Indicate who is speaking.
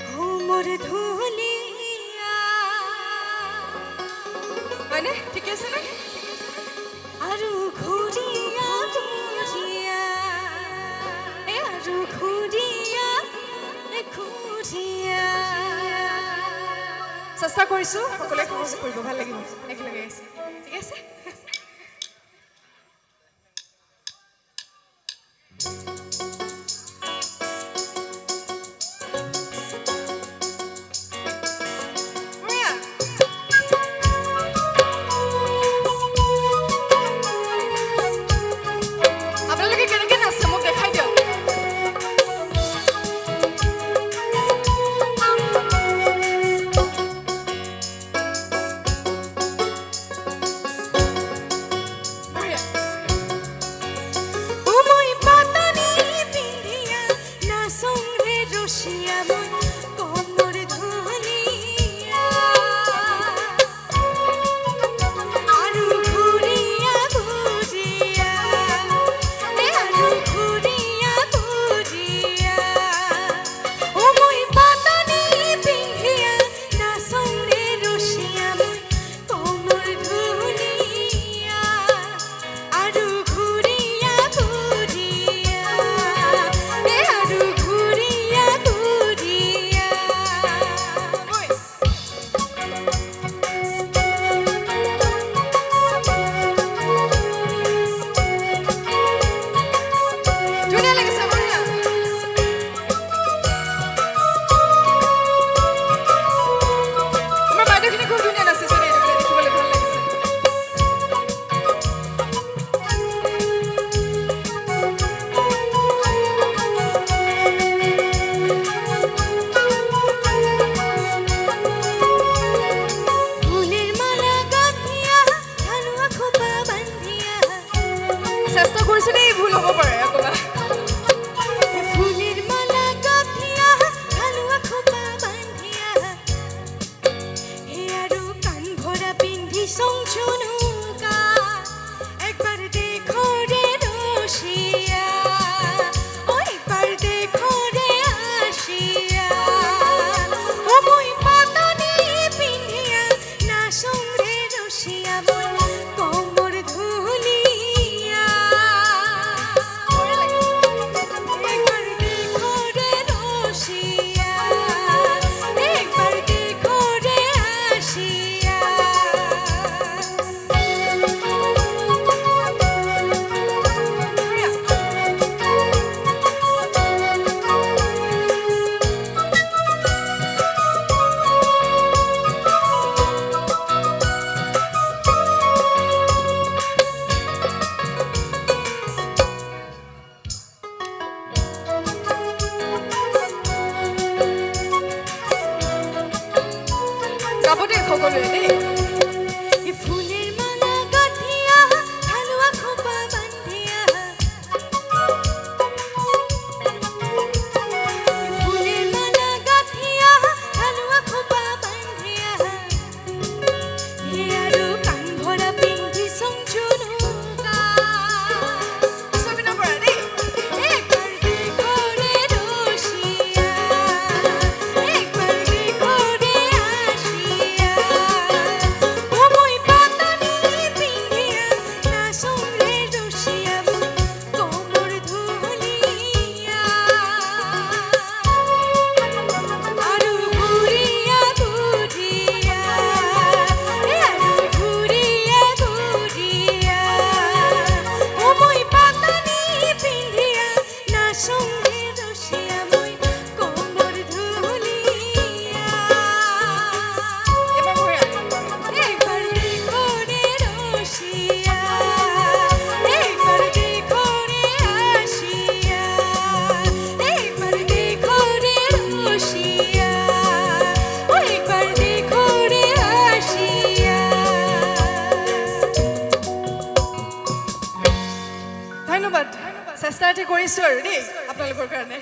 Speaker 1: ঘুমর ধুলিয়া
Speaker 2: হয়নে ঠিক আছে না
Speaker 1: আৰু ঘূৰিয়া ঘূৰিয়া আৰু ঘূৰিয়া ঘূৰিয়া
Speaker 2: চেষ্টা কৰিছো সকলোৱে সহযোগ কৰিব ভাল লাগিব একেলগে আছে ঠিক আছে চেষ্টা কৰিছো দেই ভুল হ'ব পাৰে অকমান
Speaker 1: ফুলের মালা গাঁথিয়া হালুয়া খোপা বান্ধিয়া হে আৰু কান ভরা পিন্ধি সংচুনুকা একবার দেখো রে রসিয়া একবার দেখো রে আসিয়া ও মই পাতানি পিন্ধিয়া নাচং রে রসিয়া মই কোমর ধুলিয়া
Speaker 2: কাপড়ে সকলোৱে দেই
Speaker 1: ফুলের মালা গাঁথিয়া হালুয়া খোপা বান্ধিয়া ফুলের মালা গাঁথিয়া হালুয়া খোপা বান্ধিয়া হে আৰু কান ভরা পিন্ধি সংচুনুকা
Speaker 2: ছবি নপৰা দেই
Speaker 1: একবার দেখো রে রসিয়া একবার দেখো রে আসিয়া ও মই পাতানি পিন্ধিয়া নাচং রে রসিয়া কোমর ধুলিয়া আৰু ঘূৰিয়া ঘূৰিয়া আৰু ঘূৰিয়া ঘূৰিয়া ও মই পাতানি পিন্ধিয়া নাচং রে রসিয়া মই কোমর ধুলিয়া
Speaker 2: এবাৰ ভৰিয়া
Speaker 1: একবার দেখো রে রসিয়া একবার দেখো রে আসিয়া একবার দেখো রে রসিয়া একবার দেখো রে আসিয়া
Speaker 2: ধন্যবাদ চেষ্টা এটা কৰিছো আৰু দেই আপোনালোকৰ কাৰণে